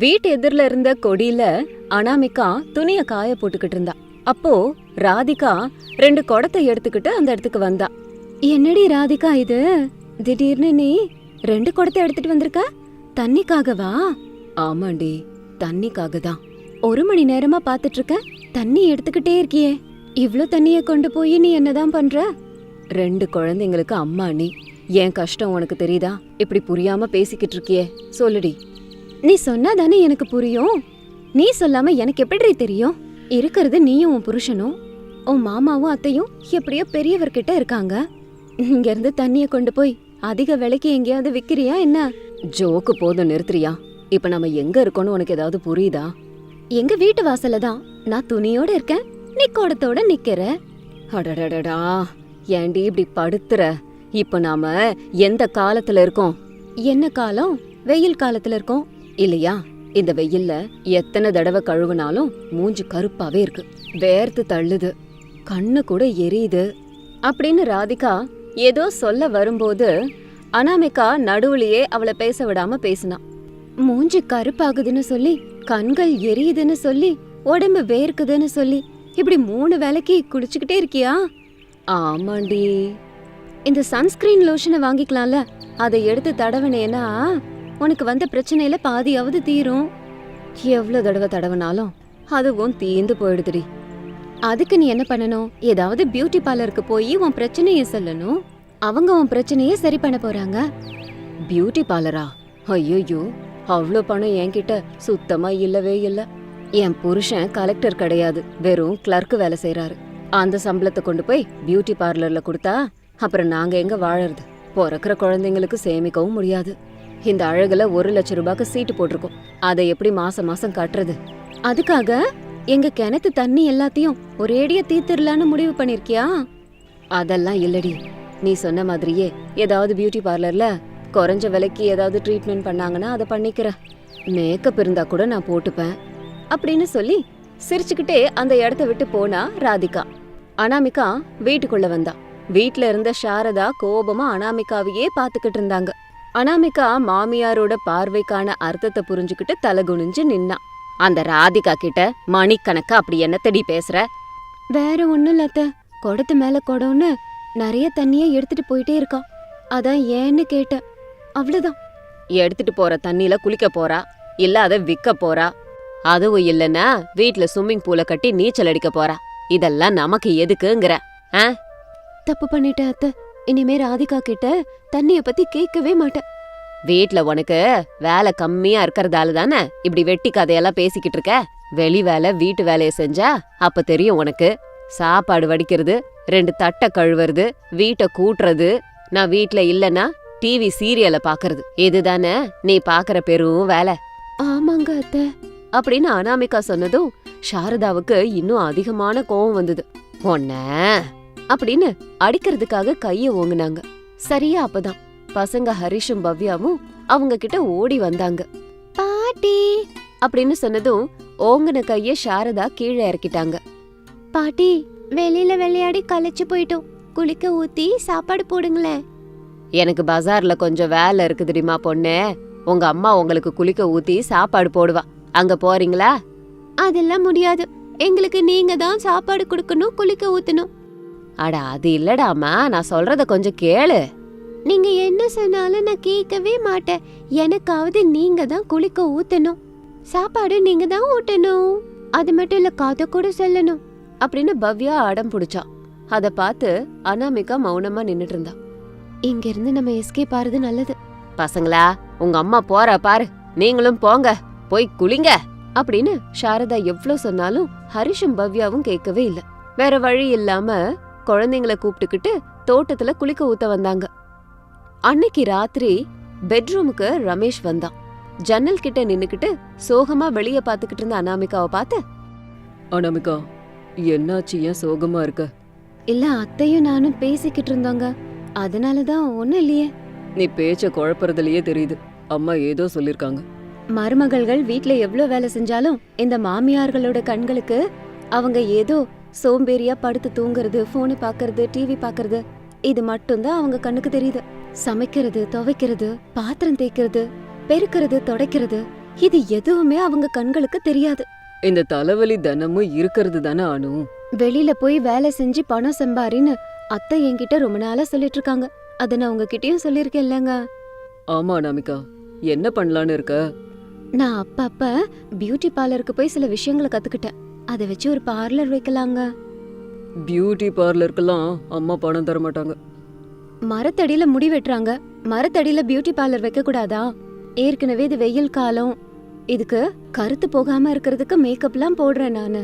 வீட்டு எதிரில இருந்த கொடியில அனாமிகா துணிய காய போட்டுக்கிட்டு இருந்தா. அப்போ ராதிகா 2 குடத்தை எடுத்துக்கிட்டு அந்த இடத்துக்கு வந்தா. என்னடி ராதிகா இது, திடீர்னு நீ 2 குடத்தை எடுத்துட்டு வந்திருக்க? தண்ணிக்காகவா? ஆமாண்டி, தண்ணிக்காக தான். 1 மணி நேரமா பாத்துட்டு இருக்க, தண்ணி எடுத்துக்கிட்டே இருக்கியே. இவ்ளோ தண்ணிய கொண்டு போய் நீ என்னதான் பண்ற? 2 குழந்தைங்களுக்கு அம்மா நீ, என் கஷ்டம் உனக்கு தெரியுதா? இப்படி புரியாம பேசிக்கிட்டு இருக்கியே, சொல்லுடி. நீ சொன்னாதானே எனக்கு புரியும். நீ சொல்லாம எனக்கு எப்படி தெரியும்? இருக்கிறது நீயும் உன் புருஷனும், உன் மாமாவும் அத்தையும் எப்படியோ பெரியவர்கிட்ட இருக்காங்க. இங்க இருந்து தண்ணிய கொண்டு போய் அதிக விலைக்கு எங்கேயாவது விக்கிறியா என்ன? ஜோக்கு போதும், நிறுத்துறியா? இப்ப நம்ம எங்க இருக்கோம்னு உனக்கு ஏதாவது புரியுதா? எங்க வீட்டு வாசல்ல தான். நான் துணியோட இருக்கேன், நீ குடத்தோட நிக்கிற. அடடடடா, ஏண்டி இப்படி படுத்துற? இப்ப நாம எந்த காலத்துல இருக்கோம்? என்ன காலம்? வெயில் காலத்துல இருக்கோம் இல்லையா? இந்த வெயில்ல எத்தனை தடவை கழுவுனாலும் மூஞ்சி கருப்பாவே இருக்கு, வேர்த்து தள்ளுது, கண்ணு கூட எரியுது அப்படின்னு ராதிகா ஏதோ சொல்ல வரும்போது அனாமிகா நடுவுலயே அவளை பேச விடாம பேசினா. மூஞ்சி கருப்பாகுதுன்னு சொல்லி, கண்கள் எரியுதுன்னு சொல்லி, உடம்பு வேர்க்குதுன்னு சொல்லி, இப்படி 3 வேளைக்கு குளிச்சுக்கிட்டே இருக்கியா? ஆமாண்டி. இந்த சன்ஸ்கிரீன் லோஷனை வாங்கிக்கலாம்ல, அதை எடுத்து தடவினேனா உனக்கு வந்த பிரச்சனையில பாதியாவது தீரும். எவ்வளவு தடவை தடவினாலும் அதுவும் தீந்து போயிடுதுடி. அதுக்கு நீ என்ன பண்ணணும்? ஏதாவது பியூட்டி பார்லருக்கு போய் உன் பிரச்சனைய சொல்லணும். அவங்க உன் பிரச்சனைய சரி பண்ண போறாங்க. பியூட்டி பார்லரா? ஐயோ, அவ்வளோ பணம் என்கிட்ட சுத்தமா இல்லவே இல்ல. என் புருஷன் கலெக்டர் கிடையாது, வெறும் கிளர்க் வேலை செய்யறாரு. அந்த சம்பளத்தை கொண்டு போய் பியூட்டி பார்லர்ல கொடுத்தா அப்புறம் நாங்க எங்க வாழறது? பிறக்கிற குழந்தைங்களுக்கு சேமிக்கவும் முடியாது. இந்த அழகுல 1 லட்சம் ரூபாய்க்கு சீட்டு போட்டிருக்கோம், அதை எப்படி மாசம் மாசம் கட்டுறது? அதுக்காக எங்க கிணத்து தண்ணி எல்லாத்தையும் ஒரேடியா தீர்த்திடலான்னு முடிவு பண்ணிருக்கியா? அதெல்லாம் இல்லடி, நீ சொன்ன மாதிரியே ஏதாவது பியூட்டி பார்லர்ல குறைஞ்ச விலைக்கு ஏதாவது ட்ரீட்மெண்ட் பண்ணாங்கன்னா அதை பண்ணிக்கிற. மேக்கப் இருந்தா கூட நான் போட்டுப்பேன் அப்படின்னு சொல்லி சிரிச்சுக்கிட்டே அந்த இடத்த விட்டு போனா ராதிகா. அனாமிகா வீட்டுக்குள்ள வந்தா. வீட்ல இருந்த சாரதா கோபமா அனாமிகாவையே பாத்துக்கிட்டு இருந்தாங்க. அனாமிகா மாமியாரோட பார்வைக்கான அர்த்தத்தை புரிஞ்சுக்கிட்டு தலகுனிஞ்சு நின்னா. அந்த ராதிகா கிட்ட மணிக்கணக்கா அப்படி என்ன தேடி பேசுற? வேற ஒண்ணும் இல்ல அத்தை, குடத்து மேல குடம்னு நிறைய தண்ணிய எடுத்துட்டு போயிட்டே இருக்கா, அதான் ஏன்னு கேட்டேன், அவ்வளவுதான். எடுத்துட்டு போற தண்ணியில குளிக்க போறா, இல்ல அதை விற்க போறா, அதுவும் இல்லன்னா வீட்டுல ஸ்விம்மிங் பூல கட்டி நீச்சல் அடிக்க போறா. இதெல்லாம் நமக்கு எதுக்குங்கிற? தப்பு பண்ணிட்டேன் அத்தை, இனிமே ராதிகா கிட்ட தண்ணிய பத்தி கேட்கவே மாட்டேன். வீட்ல உனக்கு வேலை கம்மியா இருக்கறதால தானே இப்படி வெட்டி கதையெல்லாம் பேசிக்கிட்டு இருக்க. வெளி வேலை வீட்டு வேலைய செஞ்சா அப்ப தெரியும் உனக்கு. சாப்பாடு வடிக்கிறது, 2 தட்டை கழுவுறது, வீட்டை கூட்டுறது, நான் வீட்ல இல்லன்னா டிவி சீரியலை பாக்குறது, இதுதானே நீ பாக்குற பெரும் வேலை. ஆமாங்க அத்தை அப்படின்னு அனாமிகா சொன்னதும் சாரதாவுக்கு இன்னும் அதிகமான கோவம் வந்தது. ஒன்ன அப்படின்னு அடிக்கிறதுக்காக கைய ஓங்குனாங்க. சரியா அப்பதான் பசங்க ஹரிஷும் பவ்யாவும் அவங்க கிட்ட ஓடி வந்தாங்க. பாட்டி அப்படின்னு சொன்னதும் ஓங்குன கைய சாரதா கீழே இறக்கிட்டாங்க. பாட்டி, வெளியில விளையாடி களைச்சு போயிட்டோம், குளிக்க ஊத்தி சாப்பாடு போடுங்களேன். எனக்கு பஜார்ல கொஞ்சம் வேலை இருக்கு தெரியுமா பொண்ணே, உங்க அம்மா உங்களுக்கு குளிக்க ஊத்தி சாப்பாடு போடுவா, அங்க போறீங்களா? அதெல்லாம் முடியாது, எங்களுக்கு நீங்க தான் சாப்பாடு கொடுக்கணும், குளிக்க ஊத்தணும். அட அது இல்லடாமா, நான் சொல்றத கொஞ்சம் கேளு. நீங்க என்ன சொன்னாலும் நான் கேட்கவே மாட்டேன், எனக்காவது நீங்க தான் குளிக்க ஊத்தணும், சாப்பாடு நீங்க தான் ஊட்டணும், அது மட்டும் இல்ல கதை கூட சொல்லணும் அப்படின்னு பவ்யா அடம் பிடிச்சா. அத பார்த்து அனாமிகா மௌனமா நின்னுட்டு இருந்தா. இங்க இருந்து நம்ம எஸ்கேப் ஆறது நல்லது. பசங்களா, உங்க அம்மா போற பாரு, நீங்களும் போங்க, போய் குளிங்க அப்படின்னு சாரதா எவ்வளவு சொன்னாலும் ஹரிஷும் பவ்யாவும் கேட்கவே இல்ல. வேற வழி இல்லாம குழந்தைங்களை கூப்பிட்டுக்கிட்டு தோட்டத்துல குளிக்க ஊத்த வந்தாங்க. அன்னைக்கு ராத்திரி பெட்ரூமுக்கு ரமேஷ் வந்தான். ஜன்னல் கிட்ட நின்னுக்கிட்டு சோகமா வெளிய பாத்துக்கிட்டு இருந்த அனாமிகாவை பார்த்து, அனாமிகா, என்னாச்சு, ஏன் சோகமா இருக்க? இல்ல அத்தையும் நானும் பேசிக்கிட்டு இருந்தாங்க, அதனாலதான் ஒண்ணும் இல்லையே. நீ பேச்ச குழப்பறதுலயே தெரியுது, அம்மா ஏதோ சொல்லிருக்காங்க. மருமகள்கள் வீட்ல எவ்வளவு வேலை செஞ்சாலும் இந்த மாமியார்களோட கண்களுக்கு அவங்க ஏதோ சோம்பேறியா படுத்து தூங்குறது, போனு பாக்குறது, டிவி பாக்குறது, இது மட்டும்தான் அவங்க கண்ணுக்கு தெரியுது. சமைக்கிறது, துவைக்கிறது, பாத்திரம் தேய்க்கிறது, பெருக்கிறது, துடைக்கிறது, இது எதுவுமே அவங்க கண்களுக்கு தெரியாது. இந்த தலைவலி தினமும் இருக்கிறது தானே அனு. வெளியில போய் வேலை செஞ்சு பணம் சம்பாரின்னு அத்தை என்கிட்ட ரொம்ப நாளா சொல்லிட்டு இருக்காங்க. அத நான் உங்ககிட்டயும் சொல்லிருக்கேன் இல்லங்க. ஆமா அனாமிகா, என்ன பண்ணலான்னு இருக்க? நான் அப்பப்ப பியூட்டி பார்லருக்கு போய் சில விஷயங்களை கத்துக்கிட்டேன். அதை வச்சு ஒரு பார்லர் வைக்கலாங்க. பியூட்டி பார்லருக்கெல்லாம் அம்மா பணம் தர மாட்டாங்க. மரத்தடியில முடி வெட்டுறாங்க, மரத்தடியில பியூட்டி பார்லர் வைக்க கூடாதா? ஏற்கனவே இது வெயில் காலம், இதுக்கு கருத்து போகாம இருக்கிறதுக்கு மேக்கப்லாம் போடுறேன் நானு.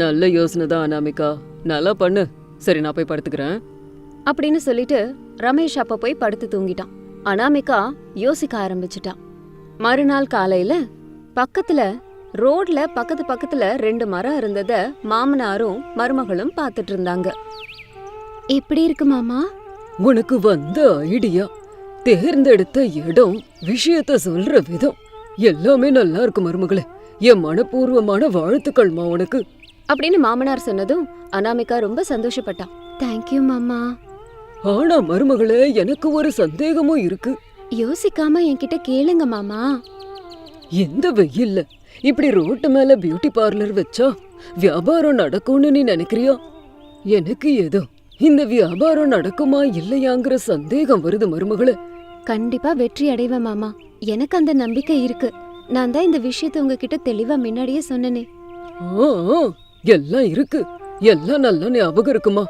நல்ல யோசனை தான் அனாமிகா, நல்லா பண்ணு. சரி, நான் போய் படுத்துக்கிறேன் அப்படின்னு சொல்லிட்டு ரமேஷ் அப்ப போய் படுத்து தூங்கிட்டான். அனாமிகா யோசிக்க ஆரம்பிச்சிட்டான். மறுநாள் காலையில பக்கத்துல ரோட்ல பக்கத்துல 2 மரம் இருந்தத மாமனாரும் மருமகளும் பாத்துட்டு இருந்தாங்க. எப்படி இருக்கு மாமா? உனக்கு வந்த ஐடியா, தேர்ந்தெடுத்த இடம், விஷயத்த சொல்ற விதம் எல்லாமே நல்லா இருக்கு மருமகளே. என் மனப்பூர்வமான வாழ்த்துக்கள்மா உனக்கு அப்படின்னு மாமனார் சொன்னதும் அனாமிகா ரொம்ப சந்தோஷப்பட்டான். தேங்க்யூ மாமா. ஆனா மருமகளே, எனக்கு ஒரு சந்தேகமும் இருக்கு. யோசிக்காம என்கிட்ட கேளுங்க மாமா. இந்த வெயில்ல இப்படி ரோட்டு மேல பியூட்டி பார்லர் வச்சா வியாபாரம் நடக்கும்னு நீ நினைக்கிறியா? எனக்கு ஏதோ இந்த வியாபாரம் நடக்குமா இல்லையாங்கிற சந்தேகம் வருது மருமகளே. கண்டிப்பா வெற்றி அடைவேன் மாமா, எனக்கு அந்த நம்பிக்கை இருக்கு. நான் தான் இந்த விஷயத்தை உங்ககிட்ட தெளிவா முன்னாடியே சொன்னனே. ஆ, எல்லாம் இருக்கு, எல்லாம் நல்லா ஞாபகம் இருக்குமா.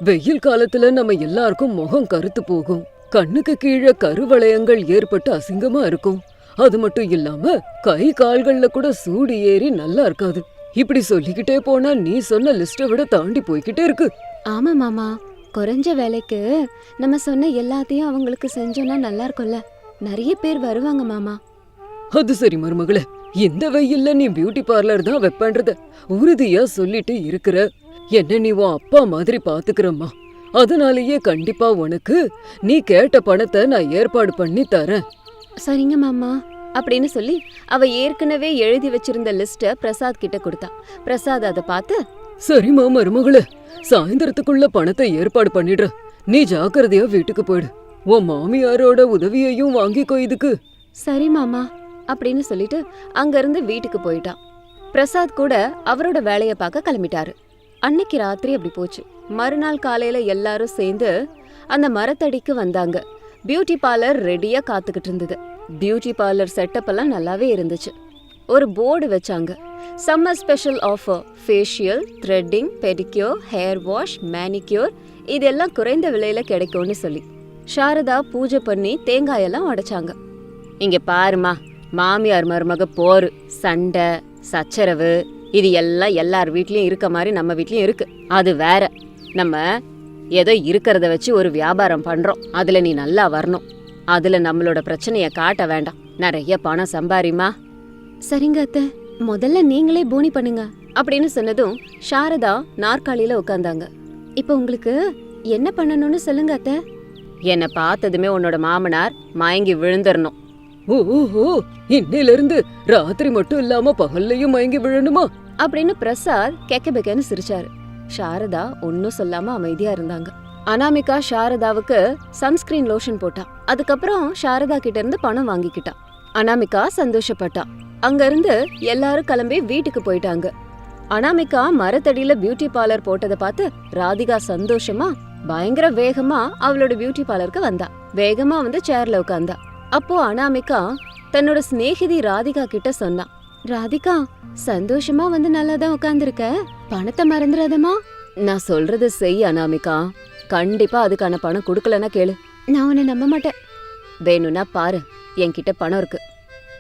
வெயில் காலத்துல நம்ம எல்லாருக்கும் முகம் கருத்து போகும், கண்ணுக்கு கீழே கருவளையங்கள் ஏற்பட்டு அசிங்கமா இருக்கும். அது மட்டும் இல்லாம கை கால்கள்ல கூட சூடு ஏறி நல்லா இருக்காது. இப்படி சொல்லிக்கிட்டே போனா நீ சொன்ன லிஸ்ட விட தாண்டி போய்கிட்டே இருக்கு. ஆமா மாமா, குறைஞ்ச வேலைக்கு நம்ம சொன்ன எல்லாத்தையும் அவங்களுக்கு செஞ்சோம்னா நல்லா இருக்கும்ல. நிறைய பேர் வருவாங்க மாமா. அது சரி மருமகளே, இந்த வெயில்ல நீ பியூட்டி பார்லர் தான் வைப்பேன்றத உறுதியா சொல்லிட்டு இருக்கிற. என்ன நீ உன் அப்பா மாதிரி பாத்துக்கிறம்மா. அதனாலேயே கண்டிப்பா உனக்கு நீ கேட்ட பணத்தை நான் ஏற்பாடு பண்ணி தரேன். சரிங்க மாமா அப்படின்னு சொல்லி அவ ஏற்கனவே எழுதி வச்சிருந்த லிஸ்ட பிரசாத் கிட்ட கொடுத்தா. பிரசாத் அதை பார்த்து, சரிம்மா மருமகளே, சாயந்தரத்துக்குள்ள பணத்தை ஏற்பாடு பண்ணிடுற. நீ ஜாக்கிரதையா வீட்டுக்கு போயிடு. உன் மாமியாரோட உதவியையும் வாங்கிக்கோ இதுக்கு. சரி மாமா அப்படின்னு சொல்லிட்டு அங்கிருந்து வீட்டுக்கு போயிட்டான். பிரசாத் கூட அவரோட வேலைய பார்க்க கிளம்பிட்டாரு. அன்னைக்கு ராத்திரி அப்படி போச்சு. மறுநாள் காலையில எல்லாரும் சேர்ந்து அந்த மரத்தடிக்கு வந்தாங்க. பியூட்டி பார்லர் ரெடியா காத்துக்கிட்டு இருந்தது. பியூட்டி பார்லர் செட்டப் எல்லாம் நல்லாவே இருந்துச்சு. ஒரு போர்டு வச்சாங்க. Summer special offer, facial, threading, pedicure, hair wash, manicure இதெல்லாம் குறைந்த விலையில கிடைக்கும்னு சொல்லி சாரதா பூஜை பண்ணி தேங்காயெல்லாம் உடைச்சாங்க. இங்க பாருமா, மாமியார் மருமக போரு, சண்டை, சச்சரவு இது எல்லாம் எல்லார் வீட்லயும் இருக்க மாதிரி நம்ம வீட்லயும் இருக்கு. அது வேற. நம்ம ஏதோ இருக்கிறத வச்சு ஒரு வியாபாரம் பண்றோம். அதுல நீ நல்லா வரணும். அதுல நம்மளோட பிரச்சனைய காட்ட வேண்டாம். நிறைய பணம் சம்பாரிமா. சரிங்க அத்தை, முதல்ல நீங்களே போனி பண்ணுங்க அப்படின்னு சொன்னதும் சாரதா நாற்காலியில உட்கார்ந்தாங்க. இப்ப உங்களுக்கு என்ன பண்ணணும்னு சொல்லுங்க அத்தை. என்ன பார்த்ததுமே உன்னோட மாமனார் மயங்கி விழுந்துடணும். ஓஹோ, இன்னையில இருந்து ராத்திரி மட்டும் இல்லாம பகல்லையும் மயங்கி விழணுமா அப்படின்னு பிரசாத் கெக்கபெக்கன்னு சிரிச்சாரு. சாரதா ஒன்னும் சொல்லாம அமைதியா இருந்தாங்க. அனாமிகா சாரதாவுக்கு சன்ஸ்கிரீன் லோஷன் போட்டா. அதுக்கப்புறம் சாரதா கிட்ட இருந்து பணம் வாங்கிக்கிட்டா. அனாமிகா சந்தோஷப்பட்டா. அங்க இருந்து எல்லாரும் கிளம்பி வீட்டுக்கு போயிட்டாங்க. அனாமிகா மரத்தடியில பியூட்டி பார்லர் போட்டதை பார்த்து ராதிகா சந்தோஷமா பயங்கர வேகமா அவளோட பியூட்டி பார்லருக்கு வந்தா. வேகமா வந்து சேர்ல உட்கார்ந்தா. அப்போ அனாமிகா தன்னோட சிநேகிதி ராதிகா கிட்ட சொன்னா, ராதிகா சந்தோஷமா வந்து நல்லாதான் உட்கார்ந்துருக்க, பணத்தை மறந்துடாதமா. நான் சொல்றது செய் அனாமிகா, கண்டிப்பா அதுக்கான பணம் கொடுக்கலன்னா கேளு. நான் உன்னை நம்ப மாட்டேன். வேணும்னா பாரு, என்கிட்ட பணம் இருக்கு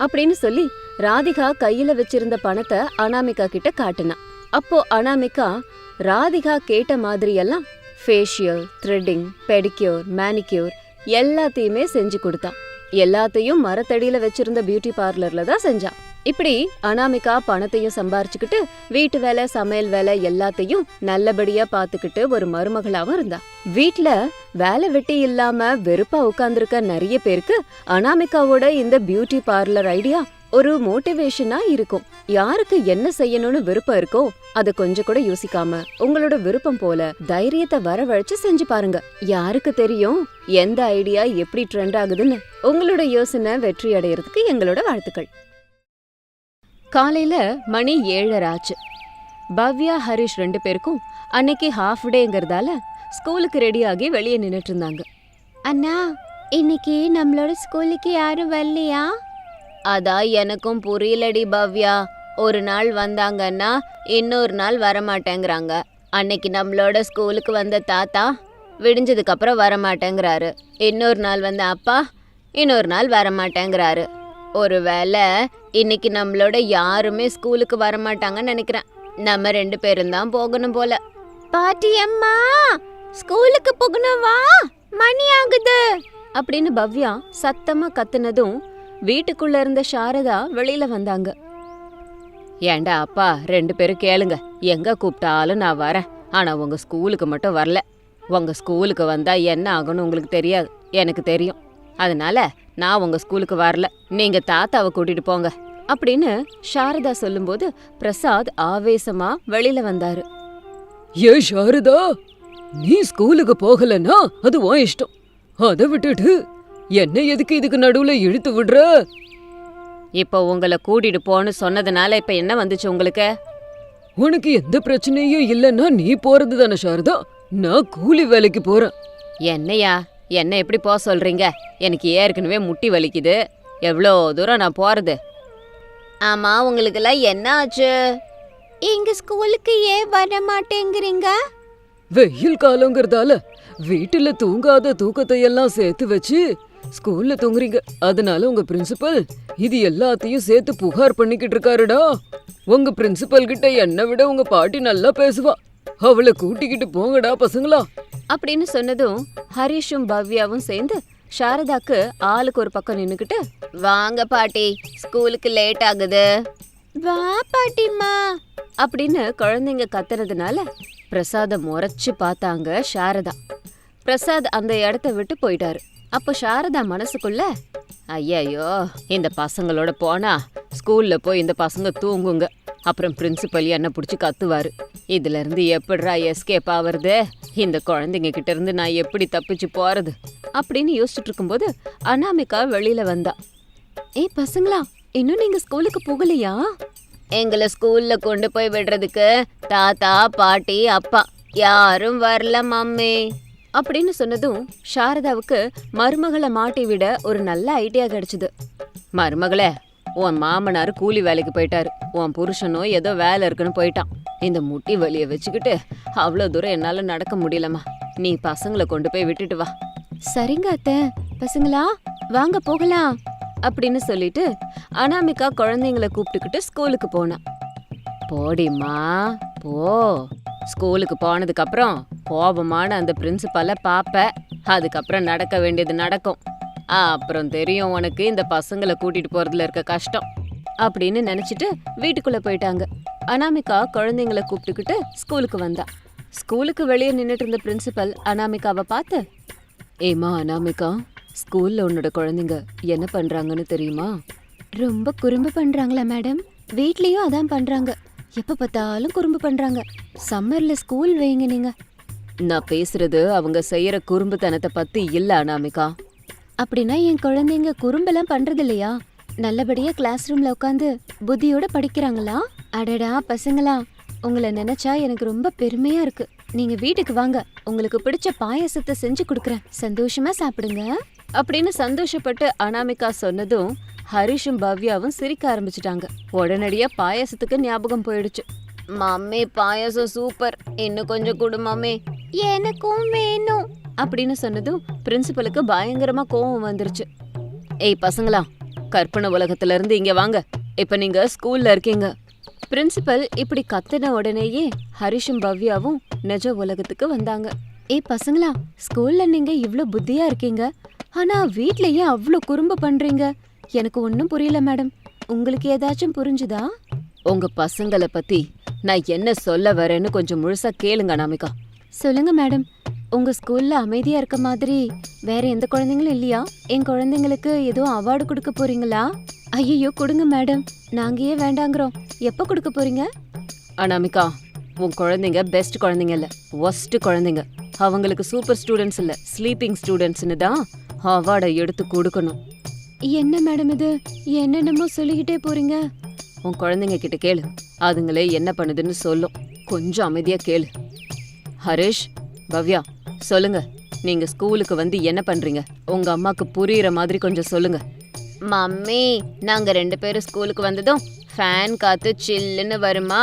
அப்படின்னு சொல்லி ராதிகா கையில வச்சிருந்த பணத்தை அனாமிகா கிட்ட காட்டுனா. அப்போ அனாமிகா ராதிகா கேட்ட மாதிரியெல்லாம் ஃபேஷியல், த்ரெட்டிங், பெடிக்யூர், மேனிக்யூர் எல்லாத்தையுமே செஞ்சு கொடுத்தா. எல்லாத்தையும் மரத்தடியில வச்சிருந்த பியூட்டி பார்லர்ல தான் செஞ்சா. இப்படி அனாமிகா பணத்தையும் சம்பாரிச்சுக்கிட்டு வீட்டு வேலை, சமையல் வேலை எல்லாத்தையும் நல்லபடியா பாத்துக்கிட்டு ஒரு மருமகளாவும் இருந்தா. வீட்ல வேலை வெட்டி இல்லாம வெறுப்பா உட்கார்ந்துருக்க நிறைய பேருக்கு அனாமிகாவோட இந்த பியூட்டி பார்லர் ஐடியா ஒரு மோட்டிவேஷனா இருக்கும். யாருக்கு என்ன செய்யணும்னு விருப்பம் இருக்கோ அதை கொஞ்சம் கூட யோசிக்காம உங்களோட விருப்பம் போல தைரியத்தை வரவழைச்சு செஞ்சு பாருங்க. யாருக்கு தெரியும் எந்த ஐடியா எப்படி ட்ரெண்ட் ஆகுதுன்னு. உங்களோட யோசனை வெற்றி அடையறதுக்கு எங்களோட வாழ்த்துக்கள். காலையில மணி 7:30 ஆச்சு. பவ்யா ஹரிஷ் 2 பேருக்கும் அன்னைக்கு ஹாஃப் டேங்கிறதால ஸ்கூலுக்கு ரெடியாகி வெளியே நின்னுட்டு இருந்தாங்க. அண்ணா, இன்னைக்கு நம்மளோட ஸ்கூலுக்கு யாரும் வரலையா? அதான் எனக்கும் புரியலடி பவ்யா. ஒரு நாள் வந்தாங்கன்னா இன்னொரு நாள் வரமாட்டேங்கிறாங்க. அன்னைக்கு நம்மளோட ஸ்கூலுக்கு வந்த தாத்தா விடிஞ்சதுக்கு அப்புறம் வரமாட்டேங்கிறாரு. இன்னொரு நாள் வந்த அப்பா இன்னொரு நாள் வரமாட்டேங்கிறாரு. ஒருவேளை இன்னைக்கு நம்மளோட யாருமே ஸ்கூலுக்கு வரமாட்டாங்கன்னு நினைக்கிறேன். நம்ம 2 பேரும் தான் போகணும் போல. பாட்டி அம்மா, ஸ்கூலுக்கு போகணும், வா, மணி ஆகுது அப்படின்னு பவ்யா சத்தமா கத்துனதும் வீட்டுக்குள்ள இருந்த சாரதா வெளியில வந்தாங்க. ஏண்டா அப்பா, 2 பேரும் கேளுங்க, எங்க கூப்பிட்டாலும் நான் வரேன். ஆனா உங்க ஸ்கூலுக்கு மட்டும் வரல. உங்க ஸ்கூலுக்கு வந்தா என்ன ஆகணும் உங்களுக்கு தெரியாது, எனக்கு தெரியும். அதனால நான் உங்க ஸ்கூலுக்கு வரல. நீங்க தாத்தாவை கூட்டிட்டு போங்க அப்படின்னு சாரதா சொல்லும்போது பிரசாத் ஆவேசமா வெளியில வந்தாரு. ஏ சாரதா, நீ ஸ்கூலுக்கு போகலன்னா அது உன் இஷ்டம். அதை விட்டுட்டு என்ன எதுக்கு இதுக்கு நடுவுல இழுத்து விடுற? இப்போ உங்களை கூட்டிட்டு போன்னு சொன்னதுனால இப்ப என்ன வந்துச்சு உங்களுக்கு? உனக்கு எந்த பிரச்சனையும் இல்லைன்னா நீ போறது தானே சாரதா. நான் கூலி வேலைக்கு போறேன். என்னையா, என்ன எப்படி போக சொல்றீங்க? எனக்கு ஏற்கனவே முட்டி வலிக்குது. எவ்வளோ தூரம் நான் போறது? ஆமா, உங்களுக்கெல்லாம் என்ன ஆச்சு? எங்க ஸ்கூலுக்கு ஏன் வர மாட்டேங்கிறீங்க? வெயில் காலங்கிறதால வீட்டுல தூங்காத தூக்கத்தை எல்லாம் சேர்த்து வச்சு ஸ்கூல்ல தூங்குறீங்க. அதனால உங்க பிரின்சிபல் இது எல்லாத்தையும் சேர்த்து புகார் பண்ணிக்கிட்டு இருக்காருடா. உங்க பிரின்சிபல் கிட்ட என்னை விட உங்க பாட்டி நல்லா பேசுவா. அவளை கூட்டிக்கிட்டு போங்கடா பசங்களா அப்படின்னு சொன்னதும் ஹரிஷும் பவ்யாவும் சேர்ந்து சாரதாக்கு ஆளுக்கு ஒரு பக்கம் நின்னுக்கிட்டு, வாங்க பாட்டி, ஸ்கூலுக்கு லேட் ஆகுது, வா பாட்டிம்மா அப்படின்னு குழந்தைங்க கத்துறதுனால பிரசாத முறைச்சு பார்த்தாங்க சாரதா. பிரசாத் அந்த இடத்த விட்டு போயிட்டாரு. அப்போ சாரதா மனசுக்குள்ள, ஐயையோ, இந்த பசங்களோட போனா ஸ்கூல்ல போய் இந்த பசங்க தூங்குங்க, அப்புறம் பிரின்சிபல் என்ன பிடிச்சி கத்துவாரு. இதுல இருந்து எப்படிரா எஸ்கேப் ஆவறது? இந்த குழந்தைங்க கிட்ட இருந்து நான் எப்படி தப்பிச்சு போறது அப்படின்னு யோசிச்சுட்டு இருக்கும்போது அனாமிகா வெளியில வந்தா. ஏய் பசங்களா, இன்னும் நீங்க ஸ்கூலுக்கு போகலையா? எங்களை ஸ்கூல்ல கொண்டு போய் விடுறதுக்கு தாத்தா, பாட்டி, அப்பா யாரும் வரல மம்மி அப்படின்னு சொன்னதும் சாரதாவுக்கு மருமகளை மாட்டி விட ஒரு நல்ல ஐடியா கிடைச்சது. மருமகளே, உன் மாமனார் கூலி வேலைக்கு போயிட்டாரு. உன் புருஷனும் ஏதோ வேலை இருக்குன்னு போயிட்டான். இந்த முட்டி வலியை வச்சுக்கிட்டு அவ்வளோ தூரம் என்னால நடக்க முடியலம்மா. நீ பசங்களை கொண்டு போய் விட்டுட்டு வா. சரிங்க அத்தை. பசங்களா வாங்க போகலாம் அப்படின்னு சொல்லிட்டு அனாமிகா குழந்தைங்களை கூப்பிட்டுக்கிட்டு ஸ்கூலுக்கு போனா. போடிம்மா போ. ஸ்கூலுக்கு போனதுக்கு அப்புறம் கோபமான அந்த பிரின்சிபலை பாப்ப. அதுக்கப்புறம் நடக்க வேண்டியது நடக்கும். அப்புறம் தெரியும் உனக்கு இந்த பசங்களை கூட்டிட்டு போறதுல இருக்க கஷ்டம் அப்படின்னு நினைச்சிட்டு வீட்டுக்குள்ள போயிட்டாங்க. அனாமிகா குழந்தைங்களை கூப்பிட்டுக்கிட்டு ஸ்கூலுக்கு வந்தா. ஸ்கூலுக்கு வெளியே நின்னுட்டு இருந்த பிரின்சிபல் அனாமிகாவை பார்த்து, ஏமா அனாமிகா, ஸ்கூல்ல உன்னோட குழந்தைங்க என்ன பண்றாங்கன்னு தெரியுமா? ரொம்ப குறும்பு பண்றாங்களா மேடம்? வீட்லயும் அதான் பண்றாங்க. எப்ப பார்த்தாலும் குறும்பு பண்றாங்க. சம்மர்ல ஸ்கூல் வைங்க நீங்க. நான் பேசுறது அவங்க செய்யற குறும்புத்தனத்தை பத்தி இல்ல அனாமிகா. அப்படின்னா என் குழந்தைங்க குறும்பெல்லாம் பண்றது இல்லையா? நல்லபடியா கிளாஸ் ரூம்ல உட்காந்து புத்தியோட படிக்கிறாங்களா? அடடா பசங்களா, உங்களை நினைச்சா எனக்கு ரொம்ப பெருமையா இருக்கு. நீங்க வீட்டுக்கு வாங்க, உங்களுக்கு பிடிச்ச பாயாசத்தை செஞ்சு கொடுக்கறேன், சந்தோஷமா சாப்பிடுங்க அப்படின்னு சந்தோஷப்பட்டு அனாமிகா சொன்னதும் ஹரிஷும் பவ்யாவும் சிரிக்க ஆரம்பிச்சிட்டாங்க. உடனடியா பாயாசத்துக்கு ஞாபகம் போயிடுச்சு. மம்மி பாயாசம் சூப்பர், இன்னும் கொஞ்சம் கொடு மம்மி, எனக்கும் வேணும் அப்படின்னு சொன்னதும் பிரின்சிபலுக்கு பயங்கரமா கோவம் வந்துருச்சு. ஏய் பசங்களா, கற்பனை உலகத்துல இருந்து இங்க வாங்க, இப்ப நீங்க ஸ்கூல்ல இருக்கீங்க. பிரின்சிபல் இப்படி கத்தின உடனேயே ஹரிஷும் பவ்யாவும் நிஜ உலகத்துக்கு வந்தாங்க. ஏய் பசங்களா, ஸ்கூல்ல நீங்க இவ்ளோ புத்தியா இருக்கீங்க, ஆனா வீட்லயே அவ்ளோ குறும்பு பண்றீங்க. எனக்கு ஒன்னும் புரியல மேடம், உங்களுக்கு ஏதாச்சும் புரிஞ்சுதா? உங்க பசங்களை பத்தி நான் என்ன சொல்ல வரேன்னு கொஞ்சம் முழுசா கேளுங்க அனாமிகா. சொல்லுங்க மேடம். உங்க ஸ்கூல்ல அமைதியா இருக்க மாதிரி வேற எந்த குழந்தைங்களும் இல்லையா? என் குழந்தைங்களுக்கு ஏதோ அவார்டு கொடுக்க போறீங்களா? ஐயோ கொடுங்க மேடம், நாங்க ஏன் வேண்டாங்கிறோம். எப்ப கொடுக்க போறீங்க? அனாமிகா, உன் குழந்தைங்க பெஸ்ட் குழந்தைங்க இல்ல, ஒஸ்ட் குழந்தைங்க. அவங்களுக்கு சூப்பர் ஸ்டூடெண்ட்ஸ் இல்ல, ஸ்லீப்பிங் ஸ்டூடெண்ட்ஸ்னு தான் அவார்டை எடுத்து கொடுக்கணும். என்ன மேடம் இது, என்னென்னமோ சொல்லிக்கிட்டே போறீங்க. உன் குழந்தைங்க கிட்ட கேளு, அதுங்களே என்ன பண்ணுதுன்னு சொல்லும். கொஞ்சம் அமைதியா கேளு. ஹரிஷ், பவ்யா, சொல்லுங்க. நீங்க ஸ்கூலுக்கு வந்து என்ன பண்றீங்க? உங்க அம்மாக்கு புரியுற மாதிரி கொஞ்சம் சொல்லுங்க. மம்மி, நாங்க 2 பேரும் ஸ்கூலுக்கு வந்ததும் ஃபேன் காத்து சில்லுன்னு வருமா,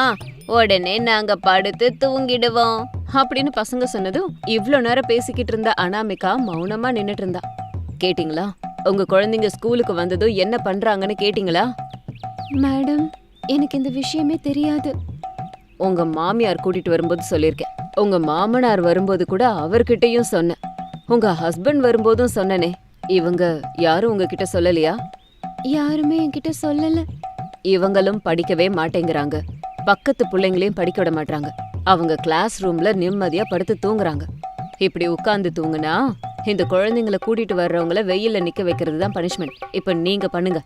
உடனே நாங்க படுத்து தூங்கிடுவோம் அப்படின்னு பசங்க சொன்னதும் இவ்ளோ நேரம் பேசிக்கிட்டு இருந்த அனாமிகா மௌனமா நின்னுட்டு இருந்தா. கேட்டிங்களா? உங்க குழந்தைங்க ஸ்கூலுக்கு வந்ததும் என்ன பண்றாங்கன்னு கேட்டிங்களா? மேடம், எனக்கு இந்த விஷயமே தெரியாது. உங்க மாமியார் கூட்டிட்டு வரும்போது சொல்லிருக்கேன். உங்க மாமனார் வரும்போது கூட அவர்கிட்டயும் சொன்னேன். உங்க ஹஸ்பண்ட் வரும்போதும் சொன்னனே. இவங்க யாரும் உங்ககிட்ட சொல்லலையா? யாருமே என்கிட்ட சொல்லல. இவங்களும் படிக்கவே மாட்டேங்கிறாங்க. பக்கத்து பிள்ளைங்களையும் படிக்க விட மாட்டாங்க. அவங்க கிளாஸ் ரூம்ல நிம்மதியா படுத்து தூங்குறாங்க. இப்படி உட்கார்ந்து தூங்குனா இந்த குழந்தைங்களை கூட்டிட்டு வர்றவங்கள வெயில்ல நிக்க வைக்கிறது தான் பனிஷ்மெண்ட். இப்ப நீங்க பண்ணுங்க.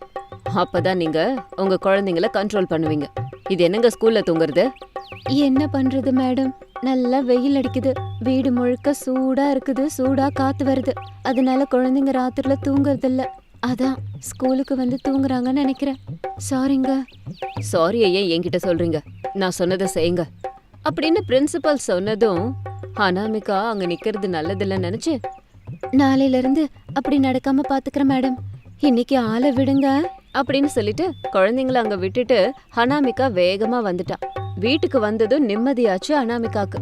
அப்பதான் நீங்க உங்க குழந்தைங்கள கண்ட்ரோல் பண்ணுவீங்க. இது என்னங்க ஸ்கூல்ல தூங்குறது? என்ன பண்றது மேடம், நல்லா வெயில் அடிக்குது, வீடு முழுக்க சூடா இருக்குது, சூடா காத்து வருது. அதனால குழந்தைங்க ராத்திரில தூங்குறது இல்ல. அதான் ஸ்கூலுக்கு வந்து தூங்குறாங்கன்னு நினைக்கிறேன். சாரிங்க. சாரி ஐயா, என்கிட்ட சொல்றீங்க. நான் சொன்னதை செய்யுங்க அப்படின்னு பிரின்சிபல் சொன்னதும் அனாமிகா அங்க நிக்கிறது நல்லதில்லைன்னு நினைச்சு, நாளையில இருந்து அப்படி நடக்காம பாத்துக்கிறேன் மேடம், இன்னைக்கு ஆளை விடுங்க அப்படின்னு சொல்லிட்டு குழந்தைங்கள அங்க விட்டுட்டு அனாமிகா வேகமா வந்துட்டா. வீட்டுக்கு வந்ததும் நிம்மதியாச்சு அனாமிகாக்கு.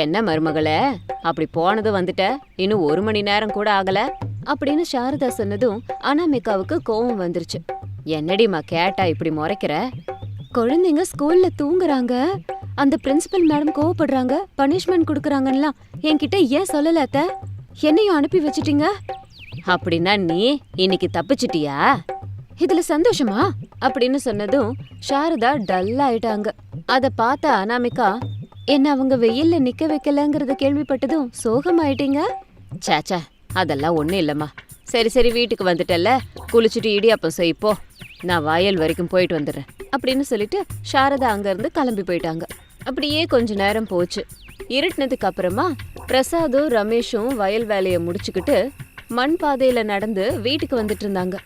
என்ன மருமகளே, அப்படி போனதும் வந்துட்ட, இன்னும் 1 மணி நேரம் கூட ஆகல அப்படின்னு சாரதா சொன்னதும் அனாமிகாவுக்கு கோவம் வந்துருச்சு. என்னடிமா கேட்டா இப்படி முறைக்கிற? குழந்தைங்க ஸ்கூல்ல தூங்குறாங்க, அந்த பிரின்சிபல் மேடம் கோவப்படுறாங்க, பனிஷ்மெண்ட் கொடுக்கறாங்கன்னா என்கிட்ட ஏன் சொல்லல அத்தை? என்னையும் அனுப்பி வச்சிட்டீங்க. அப்படின்னா நீ இன்னைக்கு தப்பிச்சிட்டியா? இதுல சந்தோஷமா அப்படின்னு சொன்னதும் சாரதா டல் ஆயிட்டாங்க. அத பார்த்த அனாமிகா, என்ன அவங்க வெயில்ல நிக்க வைக்கலங்கறத கேள்விப்பட்டதும் சோகமாயிட்டீங்க? சேச்சா, அதெல்லாம் ஒண்ணும் இல்லம்மா. சரி சரி, வீட்டுக்கு வந்துட்டல்ல, குளிச்சுட்டு இடியாப்பம் செய் போ, நான் வயல் வரைக்கும் போயிட்டு வந்துடுறேன் அப்படின்னு சொல்லிட்டு சாரதா அங்க இருந்து கிளம்பி போயிட்டாங்க. அப்படியே கொஞ்ச நேரம் போச்சு. இருட்டினதுக்கு அப்புறமா பிரசாதும் ரமேஷும் வயல் வேலையை முடிச்சுக்கிட்டு மண் பாதையில நடந்து வீட்டுக்கு வந்துட்டு இருந்தாங்க.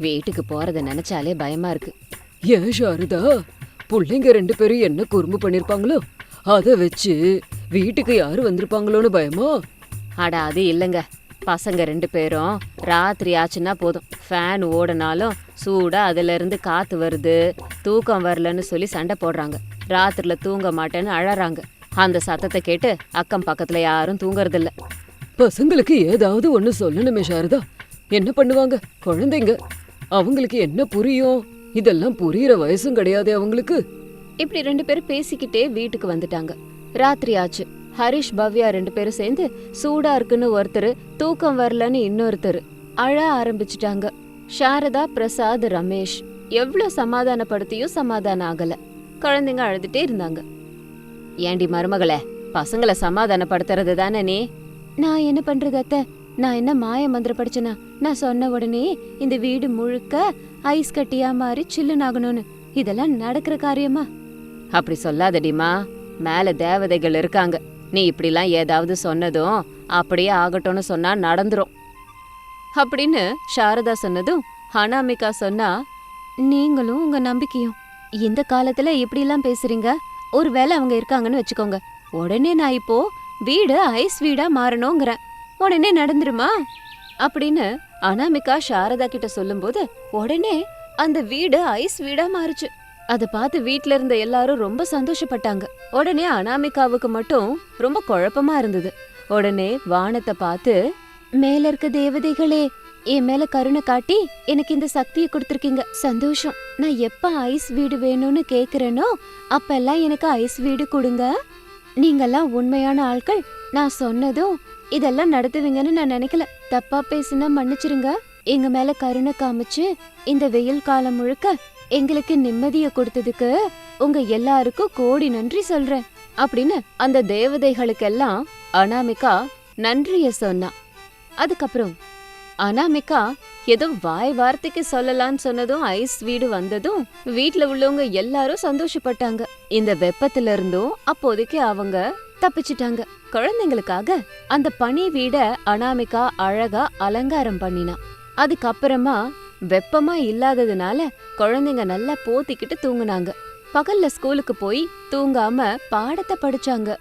வீட்டுக்கு போறத நினைச்சாலே பயமா இருக்கு. ஏன் சாரதா, பிள்ளைங்க 2 பேரும் என்ன குறும்பு பண்ணிருப்பாங்களோ, அத வச்சு வீட்டுக்கு யாரு வந்திருப்பாங்களோன்னு பயமா? அட அது இல்லைங்க, பசங்க 2 பேரும் ராத்திரி ஆச்சுன்னா போதும், ஃபேன் ஓடனாலும் சூடா அதுல இருந்து காத்து வருது, தூக்கம் வரலன்னு சொல்லி சண்டை போடுறாங்க. ராத்திரில தூங்க மாட்டேன்னு அழறாங்க. அந்த சத்தத்தை கேட்டு அக்கம் பக்கத்துல யாரும் தூங்கறதில்ல. பசங்களுக்கு ஏதாவது ஒண்ணு சொல்லணுமே சாரதா. என்ன பண்ணுவாங்க குழந்தைங்க? அவங்களுக்கு என்ன புரியும்? இதெல்லாம் புரியுற வயசும் கிடையாது அவங்களுக்கு. இப்படி 2 பேரும் பேசிக்கிட்டே வீட்டுக்கு வந்துட்டாங்க. ராத்திரி ஆச்சு. ஹரிஷ், பவ்யா 2 பேரும் சேர்ந்து சூடா இருக்குன்னு ஒருத்தர், தூக்கம் வரலன்னு இன்னொருத்தர் அழ ஆரம்பிச்சுட்டாங்க. சாரதா, பிரசாத், ரமேஷ் எவ்வளவு சமாதானப்படுத்தியும் சமாதானம் ஆகல. குழந்தைங்க அழுதுட்டே இருந்தாங்க. ஏண்டி மருமகளே, பசங்களை சமாதானப்படுத்துறது தானே நீ? நான் என்ன பண்றது அத்தை? நான் என்ன மாய மந்திரம் படிச்சனா? நான் சொன்ன உடனே இந்த வீடு முழுக்க ஐஸ் கட்டியா மாறி சில்லுன்னு ஆகணும்னு. இதெல்லாம் நடக்கிற காரியமா? அப்படி சொல்லாதடிமா, மேல தேவதைகள் இருக்காங்க. நீ இப்படிலாம் ஏதாவது சொன்னதும் அப்படியே ஆகட்டும்னு சொன்னா நடந்துரும் அப்படின்னு சாரதா சொன்னதும் அனாமிகா சொன்னா, நீங்களும் உங்க நம்பிக்கையும் இந்த காலத்துல இப்படிலாம் பேசுறீங்க. ஒருவேளை அவங்க இருக்காங்கன்னு வச்சுக்கோங்க, உடனே நான் இப்போ வீடு ஐஸ் வீடா மாறணுங்கிறேன், உடனே நடந்துருமா அப்படின்னு அனாமிகா சாரதா கிட்ட சொல்லும்போது உடனே அந்த வீடு ஐஸ் வீடா மாறுச்சு. அத பார்த்து வீட்ல இருந்த எல்லாரும் ரொம்ப சந்தோஷப்பட்டாங்க. உடனே அனாமிகாவுக்கு மட்டும் ரொம்ப குழப்பமா இருந்தது. உடனே வானத்தை பார்த்து, மேல இருக்க தேவதைகளே, என் மேல கருணை காட்டி எனக்கு இந்த சக்தியை கொடுத்திருக்கீங்க, சந்தோஷம். நான் எப்ப ஐஸ் வீடு வேணும்னு கேக்குறேனோ அப்பெல்லாம் எனக்கு ஐஸ் வீடு கொடுங்க. நீங்கெல்லாம் உண்மையான ஆட்கள். நான் சொன்னதும் இதெல்லாம் நடத்துவீங்கன்னு நான் நினைக்கல. தப்பா பேசினா மன்னிச்சிருங்க. எங்க மேல கருணை காமிச்சு இந்த வெயில் காலம் முழுக்க எங்களுக்கு நிம்மதிய கொடுத்ததுக்கு உங்க எல்லாருக்கும் கோடி நன்றி சொல்றேன் அப்படின்னு அந்த தேவதைகளுக்கெல்லாம் அனாமிகா நன்றிய சொன்னா. அதுக்கப்புறம் அனாமிகா ஏதோ வாய் வார்த்தைக்கு சொல்லலான்னு சொன்னதும் ஐஸ் வீடு வந்ததும் வீட்ல உள்ளவங்க எல்லாரும் சந்தோஷப்பட்டாங்க. இந்த வெப்பத்துல இருந்தும் அப்போதைக்கு அவங்க தப்பிச்சிட்டாங்க. குழந்தைங்களுக்காக அந்த பனி வீட அனாமிகா அழகா அலங்காரம் பண்ணினா. அதுக்கப்புறமா வெப்பமா இல்லாததுனால குழந்தைங்க நல்லா போத்திக்கிட்டு தூங்குனாங்க. பகல்ல ஸ்கூலுக்கு போய் தூங்காம பாடத்தை படிச்சாங்க.